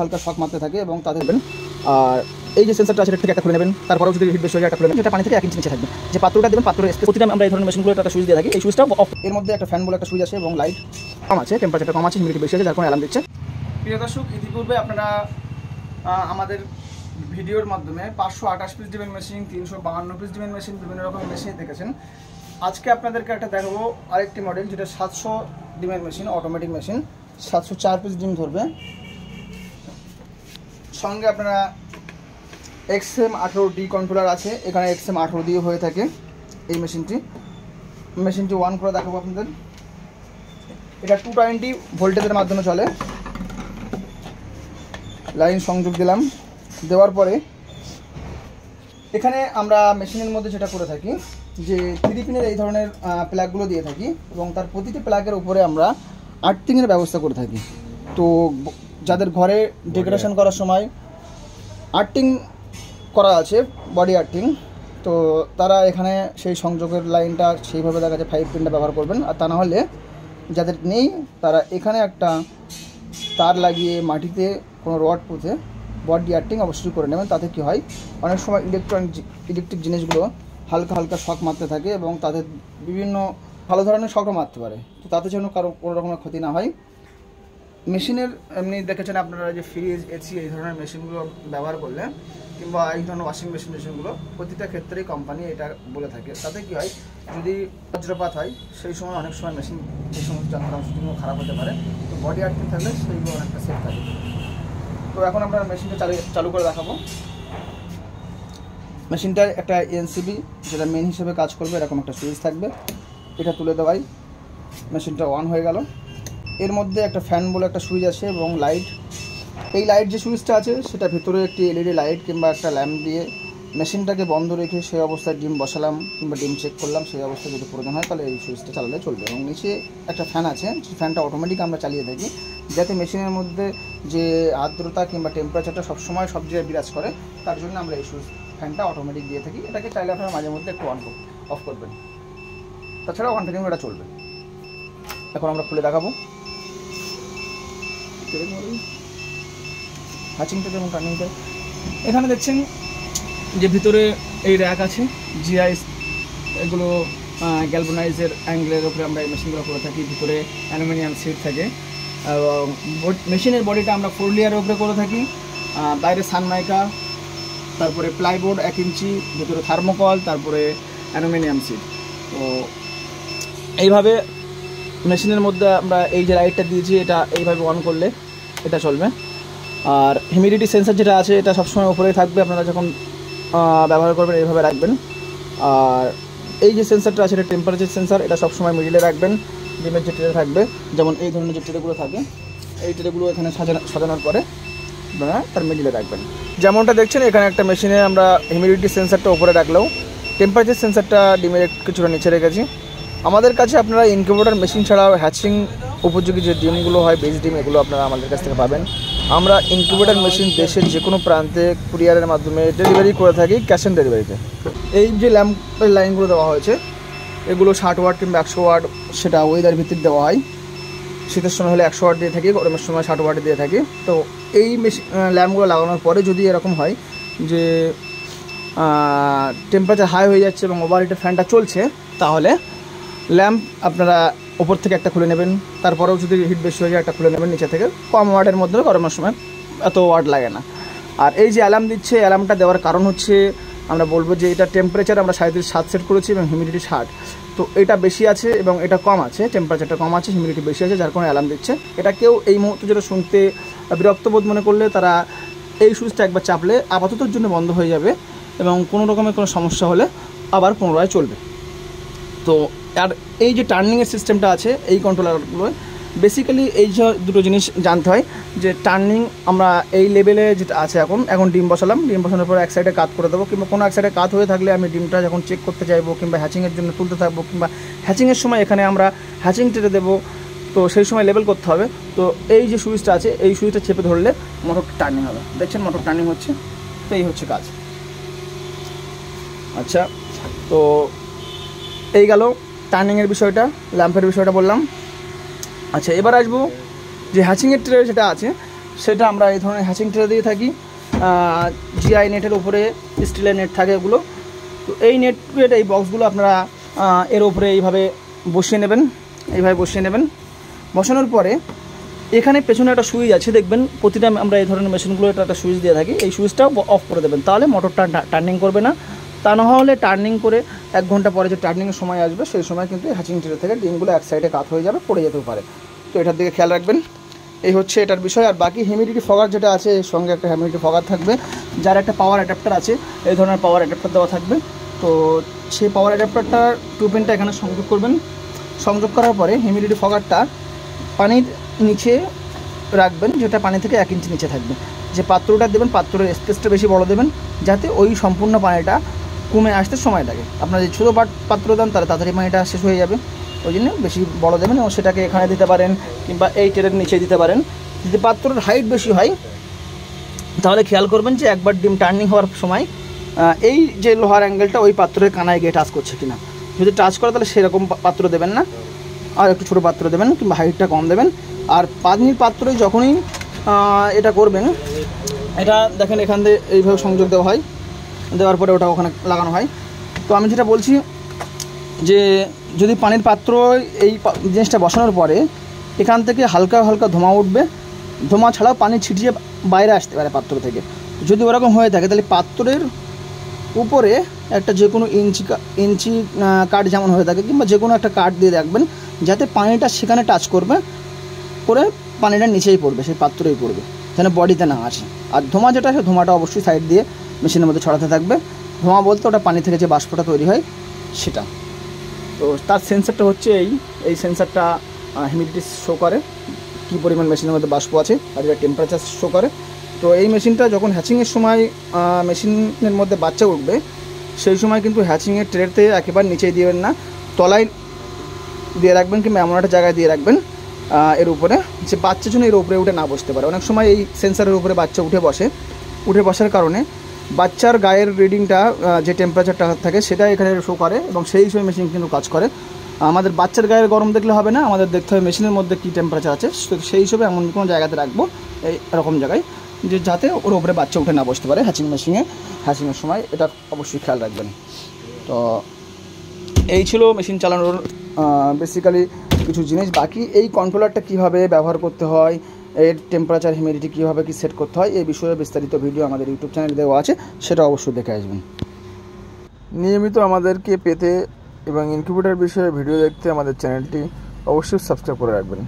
হালকা শক মারতে থাকে এবং তাদের আর এই যে সেন্সরটা আছে সেটা থেকে একটা খুলে নেবেন। তারপরেও যদি হিট বেশি হয়ে যায় একটা খুলে নেবেন, যেটা পানি থেকে 1 ইঞ্চি নিচে থাকবে। যে পাত্রটা দেবেন, পাত্রের প্রতিটা আমরা এই ধরনের মেশিনগুলো একটা সুইচ দিয়ে থাকি। এই সুইচটা অফ, এর মধ্যে একটা ফ্যান বলে একটা সুইচ আছে এবং লাইট কম আছে, টেম্পারেচারটা কম আছে, হিউমিডিটি বেশি আছে, যার কারণে অ্যালার্ম দিচ্ছে। প্রিয় দর্শক, ইতিপূর্বে আপনারা আমাদের ভিডিওর মাধ্যমে 528 পিস ডিমের মেশিন, 352 পিস ডিমের মেশিন, বিভিন্ন রকমের মেশিন দেখেছেন। আজকে আপনাদেরকে একটা দেখাবো আরেকটি মডেল, যেটা 700 ডিমের মেশিন, অটোমেটিক মেশিন, 704 পিস ডিম ধরবে। সঙ্গে আপনারা XM18D কন্ট্রোলার আছে, এখানে XM18 দিয়ে হয়ে থাকে এই মেশিনটি অন করে দেখাবো আপনাদের। এটা 220 ভোল্টেজের মাধ্যমে চলে। লাইন সংযোগ দিলাম, দেওয়ার পরে এখানে আমরা মেশিনের মধ্যে যেটা করে থাকি যে 3 পিনের এই ধরনের প্লাগগুলো দিয়ে থাকি এবং তার প্রতিটি প্লাগের উপরে আমরা আর্থিংয়ের ব্যবস্থা করে থাকি। তো যাদের ঘরে ডেকোরেশন করার সময় আর্থিং করা আছে, বডি আর্থিং, তো তারা এখানে সেই সংযোগের লাইনটা সেইভাবে দেখা যায় 5 পিনটা ব্যবহার করবেন। আর তা না হলে যাদের নেই তারা এখানে একটা তার লাগিয়ে মাটিতে কোনো রড পুঁতে বডি আর্থিং অবশ্যই করে নেবেন। তাতে কী হয়, অনেক সময় ইলেকট্রিক জিনিসগুলো হালকা হালকা শক মারতে থাকে এবং তাদের বিভিন্ন ভালো ধরনের শকও মারতে পারে। তো তাতে যেন কারো কোনো রকমের ক্ষতি না হয়। মেশিনের এমনি দেখেছেন আপনারা যে ফ্রিজ, এসি এই ধরনের মেশিনগুলো ব্যবহার করলে, কিংবা এই ধরনের ওয়াশিং মেশিনগুলো, প্রতিটা ক্ষেত্রেই কোম্পানি এটা বলে থাকে। তাতে কী হয়, যদি বজ্রপাত হয় সেই সময় অনেক সময় মেশিন যে সমস্ত যন্ত্রাংশগুলো খারাপ হতে পারে। তো বডি আর্থিং থাকলে সেইগুলো অনেকটা সেফ থাকে। তো এখন আমরা মেশিনটা চালু করে দেখাবো। মেশিনটার একটা এনসিবি যেটা মেন হিসেবে কাজ করবে, এরকম একটা সুইচ থাকবে। এটা তুলে দেওয়াই মেশিনটা অন হয়ে গেল। এর মধ্যে একটা ফ্যান বলে একটা সুইচ আছে এবং লাইট। এই লাইট যে সুইচটা আছে সেটা ভিতরে একটি এলইডি লাইট কিংবা একটা ল্যাম্প দিয়ে মেশিনটাকে বন্ধ রেখে সেই অবস্থায় ডিম বসালাম কিংবা ডিম চেক করলাম, সেই অবস্থায় যদি প্রয়োজন হয় তাহলে এই সুইচটা চালালে চলবে। এবং নিচে একটা ফ্যান আছে, সেই ফ্যানটা অটোমেটিক আমরা চালিয়ে থাকি, যাতে মেশিনের মধ্যে যে আর্দ্রতা কিংবা টেম্পারেচারটা সবসময় সব জায়গায় বিরাজ করে, তার জন্য আমরা এই সুইচ ফ্যানটা অটোমেটিক দিয়ে থাকি। এটাকে চাইলে আপনারা মাঝে মধ্যে একটু অফ করবেন, তাছাড়াও কন্টিনিউ এটা চলবে। এখন আমরা খুলে দেখাবো হ্যাচিংটা এবং টার্নিংটা। এখানে দেখছেন যে ভিতরে এই র্যাক আছে, জিআই এগুলো গ্যালভানাইজের অ্যাঙ্গেলের উপরে আমরা এই মেশিনগুলো করে থাকি। ভিতরে অ্যালুমিনিয়াম সিট থাকে এবং মেশিনের বডিটা আমরা 4 লেয়ারের উপরে করে থাকি। বাইরে সানমাইকা, তারপরে প্লাইবোর্ড 1 ইঞ্চি, ভিতরে থার্মোকল, তারপরে অ্যালুমিনিয়াম সিট। তো এইভাবে মেশিনের মধ্যে আমরা এই যে লাইটটা দিয়েছি, এটা এইভাবে অন করলে এটা চলবে। আর হিউমিডিটি সেন্সার যেটা আছে এটা সবসময় উপরেই থাকবে, আপনারা যখন ব্যবহার করবেন এইভাবে রাখবেন। আর এই যে সেন্সারটা আছে এটা টেম্পারেচার সেন্সার, এটা সবসময় মিডিলে রাখবেন। ডিমের যে ট্রে থাকবে, যেমন এই ধরনের যে ট্রেগুলো থাকে, এই ট্রেগুলো এখানে সাজানোর পরে আপনারা তার মিডিলে রাখবেন। যেমনটা দেখছেন এখানে একটা মেশিনে আমরা হিউমিডিটি সেন্সারটা উপরে রাখলেও টেম্পারেচার সেন্সারটা ডিমের কিছুটা নিচে রেখেছি। আমাদের কাছে আপনারা ইনকিউবেটর মেশিন ছাড়াও হ্যাচিং উপযোগী যে ডিমগুলো হয়, বেজ ডিম, এগুলো আপনারা আমাদের কাছ থেকে পাবেন। আমরা ইনকিউবেটর মেশিন দেশের যে কোনো প্রান্তে কুরিয়ারের মাধ্যমে ডেলিভারি করে থাকি, ক্যাশ অন ডেলিভারিতে। এই যে ল্যাম্পের লাইনগুলো দেওয়া হয়েছে, এগুলো 60 ওয়াট কিংবা 100 ওয়াট, সেটা ওয়েদার ভিত্তিক দেওয়া হয়। শীতের সময় হলে 100 ওয়াট দিয়ে থাকি, গরমের সময় 60 ওয়াট দিয়ে থাকি। তো এই ল্যাম্পগুলো লাগানোর পরে যদি এরকম হয় যে টেম্পারেচার হাই হয়ে যাচ্ছে এবং ওভারহিটের ফ্যানটা চলছে, তাহলে ল্যাম্প আপনারা ওপর থেকে একটা খুলে নেবেন। তারপরেও যদি হিট বেশি হয়ে যায় একটা খুলে নেবেন নিচে থেকে। কম ওয়াটের মধ্যে গরমের সময় এত ওয়াট লাগে না। আর এই যে অ্যালার্ম দিচ্ছে, অ্যালার্মটা দেওয়ার কারণ হচ্ছে আমরা বলবো যে এটা টেম্পারেচার আমরা 37.7 সেট করেছি এবং হিউমিডিটি 60। তো এটা বেশি আছে এবং এটা কম আছে, টেম্পারেচারটা কম আছে, হিউমিডিটি বেশি আছে, যার কারণে অ্যালার্ম দিচ্ছে। এটা কেউ এই মুহূর্তে যেটা শুনতে বিরক্তবোধ মনে করলে তারা এই সুইচটা একবার চাপলে আপাততর জন্য বন্ধ হয়ে যাবে এবং কোনো রকমের কোনো সমস্যা হলে আবার পুনরায় চলবে। তো আর এই যে টার্নিংয়ের সিস্টেমটা আছে এই কন্ট্রোলারগুলো, বেসিক্যালি এই যে দুটো জিনিস জানতে হয় যে টার্নিং আমরা এই লেভেলে যেটা আছে, এখন ডিম বসালাম, ডিম বসানোর পর এক সাইডে কাত করে দেবো, কিংবা কোনো এক সাইডে কাত হয়ে থাকলে আমি ডিমটা যখন চেক করতে চাইবো কিংবা হ্যাচিংয়ের জন্য তুলতে থাকবো, কিংবা হ্যাচিংয়ের সময় এখানে আমরা হ্যাচিং টেটে দেবো, তো সেই সময় লেভেল করতে হবে। তো এই যে সুইচটা আছে, এই সুইচটা চেপে ধরলে মোটর টার্নিং হবে। দেখছেন মোটর টার্নিং হচ্ছে। তো এই হচ্ছে কাজ। আচ্ছা, তো এই গেল টার্নিংয়ের বিষয়টা, ল্যাম্পের বিষয়টা বললাম। আচ্ছা, এবার আসবো যে হ্যাচিংয়ের ট্রে যেটা আছে, সেটা আমরা এই ধরনের হ্যাচিং ট্রে দিয়ে থাকি। জিআই নেটের উপরে স্টিলের নেট থাকে ওগুলো। তো এই নেট এই বক্সগুলো আপনারা এর উপরে এইভাবে বসিয়ে নেবেন, বসানোর পরে এখানে পেছনে একটা সুইচ আছে দেখবেন, প্রতিটা আমরা এই ধরনের মেশিনগুলো একটা সুইচ দিয়ে থাকি, এই সুইচটাও অফ করে দেবেন, তাহলে মোটরটা টার্নিং করবে না। তা না হলে টার্নিং করে 1 ঘন্টা পরে যে টার্নিংয়ের সময় আসবে সেই সময় কিন্তু হ্যাচিং ট্রে থেকে ডিমগুলো এক সাইডে কাত হয়ে যাবে, পড়ে যেতেও পারে। তো এটার দিকে খেয়াল রাখবেন। এই হচ্ছে এটার বিষয়। আর বাকি হিউমিডিটি ফগার যেটা আছে, এর সঙ্গে একটা হিউমিডিটি ফগার থাকবে, যার একটা পাওয়ার অ্যাডাপ্টার আছে, এই ধরনের পাওয়ার অ্যাডাপ্টার দেওয়া থাকবে। তো সেই পাওয়ার অ্যাডাপ্টারটার 2 পিনটা এখানে সংযোগ করবেন। সংযোগ করার পরে হিউমিডিটি ফগারটা পানির নিচে রাখবেন, যেটা পানি থেকে 1 ইঞ্চি নিচে থাকবে। যে পাত্রটা দেবেন, পাত্রের স্পেসটা বেশি বড় দেবেন, যাতে ওই সম্পূর্ণ পানিটা কমে আসতে সময় লাগে। আপনার যে ছোটো পাত্র দেন তাহলে তাড়াতাড়ি পানিটা শেষ হয়ে যাবে, ওই জন্য বেশি বড় দেবেন এবং সেটাকে এখানে দিতে পারেন কিংবা এই ট্রের নিচে দিতে পারেন। যদি পাত্রের হাইট বেশি হয় তাহলে খেয়াল করবেন যে একবার ডিম টার্নিং হওয়ার সময় এই যে লোহার অ্যাঙ্গেলটা ওই পাত্রের কানায় গিয়ে টাচ করছে কিনা। যদি টাচ করে তাহলে সেরকম পাত্র দেবেন না, আর একটু ছোটো পাত্র দেবেন কিংবা হাইটটা কম দেবেন। আর পানির পাত্রে যখনই এটা করবেন, এটা দেখেন এখান থেকে এইভাবে সংযোগ দেওয়া হয়, দেওয়ার পরে ওটা ওখানে লাগানো হয়। তো আমি যেটা বলছি যে যদি পানির পাত্র এই জিনিসটা বসানোর পরে এখান থেকে হালকা হালকা ধোঁয়া উঠবে, ধোঁয়া ছাড়াও পানি ছিটিয়ে বাইরে আসতে পারে পাত্র থেকে। যদি ওরকম হয়ে থাকে তাহলে পাত্রের উপরে একটা যে কোনো ইঞ্চি কাঠ যেমন হয়ে থাকে কিংবা যে কোনো একটা কাঠ দিয়ে রাখবেন, যাতে পানিটা সেখানে টাচ করে পানিটা নিচেই পড়বে, সেই পাত্রেই পড়বে, যেন বডিতে না আসে। আর ধোঁয়া যেটা আছে, ধোঁয়াটা অবশ্যই সাইড দিয়ে মেশিনের মধ্যে ছড়াতে থাকবে। ধোঁয়া বলতে ওটা পানি থেকে যে বাষ্পটা তৈরি হয় সেটা। তো তার সেন্সারটা হচ্ছে এই সেন্সারটা হিউমিডিটি শো করে, কী পরিমাণ মেশিনের মধ্যে বাষ্প আছে আর এটা টেম্পারেচার শো করে। তো এই মেশিনটা যখন হ্যাচিংয়ের সময় মেশিনের মধ্যে বাচ্চা উঠবে, সেই সময় কিন্তু হ্যাচিংয়ের ট্রেতে একেবারে নিচেই দিবেন না, তলায় দিয়ে রাখবেন কিংবা এমন একটা জায়গায় দিয়ে রাখবেন এর উপরে, যে বাচ্চা যেন এর উপরে উঠে না বসতে পারে। অনেক সময় এই সেন্সারের উপরে বাচ্চা উঠে বসার কারণে বাচ্চার গায়ের রিডিংটা যে টেম্পারেচারটা থাকে সেটা এখানে শো করে এবং সেই হিসেবে মেশিন কিন্তু কাজ করে। আমাদের বাচ্চার গায়ের গরম দেখলে হবে না, আমাদের দেখতে হবে মেশিনের মধ্যে কী টেম্পারেচার আছে। সেই হিসেবে এমন কোনো জায়গাতে রাখবো, এই এরকম জায়গায়, যে যাতে ওর উপরে বাচ্চা উঠে না বসতে পারে হ্যাচিংয়ের সময়। এটা অবশ্যই খেয়াল রাখবেন। তো এই ছিল মেশিন চালানোর বেসিক্যালি কিছু জিনিস। বাকি এই কন্ট্রোলারটা কীভাবে ব্যবহার করতে হয়, এর টেম্পারেচার হিউমিডিটি কীভাবে কী সেট করতে হয়, এই বিষয়ে বিস্তারিত ভিডিও আমাদের ইউটিউব চ্যানেলে দেওয়া আছে, সেটা অবশ্যই দেখে আসবেন। নিয়মিত আমাদেরকে পেতে এবং ইনকিউবেটর বিষয়ে ভিডিও দেখতে আমাদের চ্যানেলটি অবশ্যই সাবস্ক্রাইব করে রাখবেন।